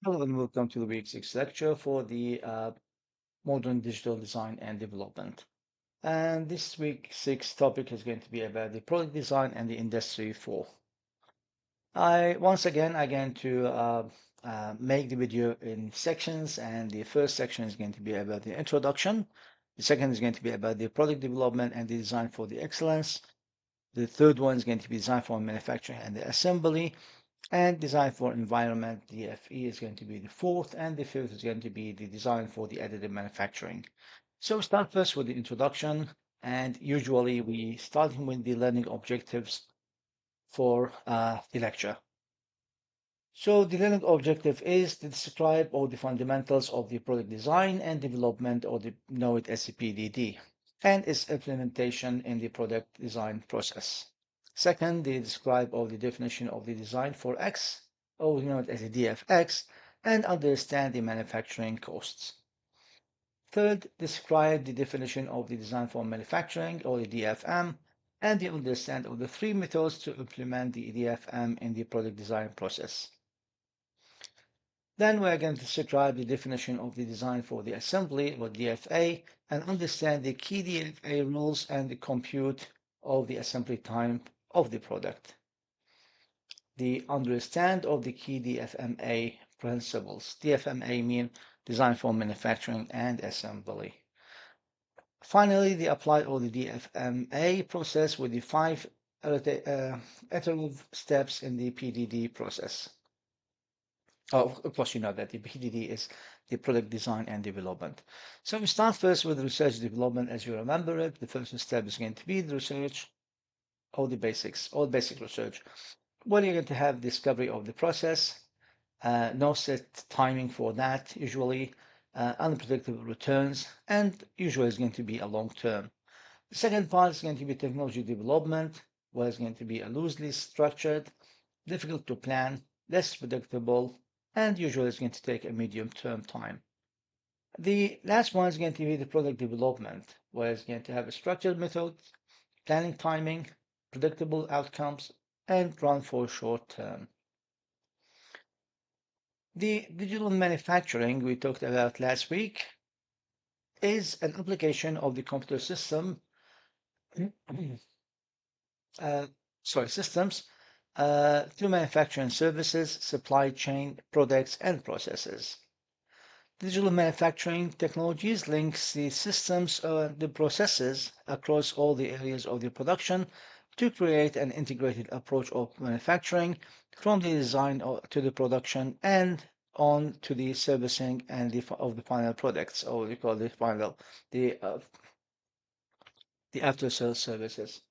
Hello and welcome to the week 6 lecture for the modern digital design and development. And this week 6 topic is going to be about the product design and the industry 4. Once again I'm going to make the video in sections, and the first section is going to be about the introduction. The second is going to be about the product development and the design for the excellence. The third one is going to be design for manufacturing and the assembly. And design for environment, DFE, is going to be the fourth, and the fifth is going to be the design for the additive manufacturing. So we start first with the introduction, and usually we start with the learning objectives for the lecture. So the learning objective is to describe all the fundamentals of the product design and development, or the know it as the PDD, and its implementation in the product design process. Second, they describe all the definition of the design for X, or known as a DFX, and understand the manufacturing costs. Third, describe the definition of the design for manufacturing, or the DFM, and the understand of the three methods to implement the DFM in the product design process. Then we're going to describe the definition of the design for the assembly, or DFA, and understand the key DFA rules and the compute of the assembly time of the product. The understand of the key DFMA principles. DFMA mean design for manufacturing and assembly. Finally, they apply all the DFMA process with the 5 iterative steps in the PDD process. Oh, of course, you know that the PDD is the product design and development. So we start first with research development. As you remember it, the first step is going to be the research, all the basics, all basic research. Well, you're going to have discovery of the process, no set timing for that, usually unpredictable returns, and usually it's going to be a long term. The second part is going to be technology development, where it's going to be a loosely structured, difficult to plan, less predictable, and usually it's going to take a medium term time. The last one is going to be the product development, where it's going to have a structured method, planning timing, predictable outcomes, and run for short term. The digital manufacturing we talked about last week is an application of the computer system, uh, systems to manufacturing services, supply chain, products, and processes. Digital manufacturing technologies links the systems, the processes across all the areas of the production to create an integrated approach of manufacturing, from the design to the production and on to the servicing and of the final products, or we call the final the after sales services.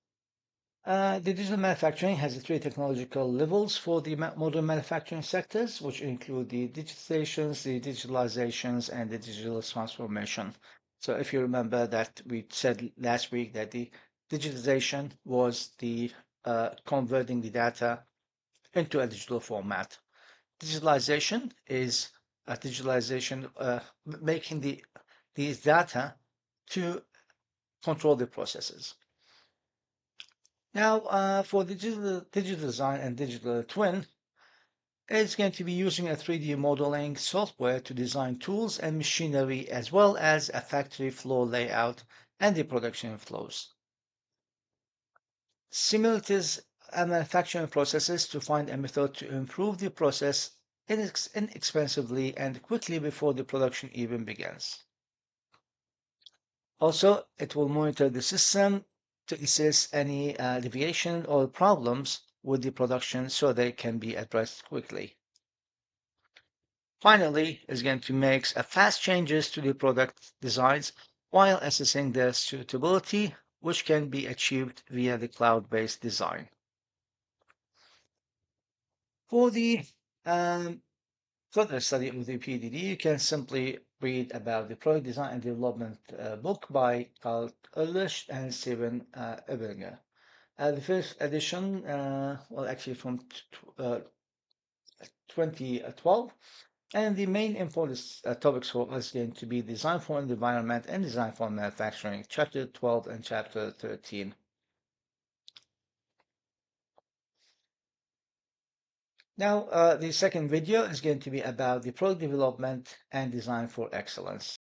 The digital manufacturing has the three technological levels for the modern manufacturing sectors, which include the digitizations, the digitalizations, and the digital transformation. So if you remember that we said last week that the digitization was the converting the data into a digital format. Digitalization is a digitalization making these data to control the processes. Now, for digital design and digital twin, it's going to be using a 3D modeling software to design tools and machinery, as well as a factory floor layout and the production flows. Simulate manufacturing processes to find a method to improve the process inexpensively and quickly before the production even begins. Also, it will monitor the system to assess any deviation or problems with the production so they can be addressed quickly. Finally, it's going to make fast changes to the product designs while assessing their suitability, which can be achieved via the cloud-based design. For the further study of the PDD, you can simply read about the product design and development book by Carl Ulrich and Steven Ebinger. The first edition, well, actually from 2012, and the main important topics for us going to be design for the environment and design for manufacturing, chapter 12 and chapter 13. Now, the second video is going to be about the product development and design for excellence.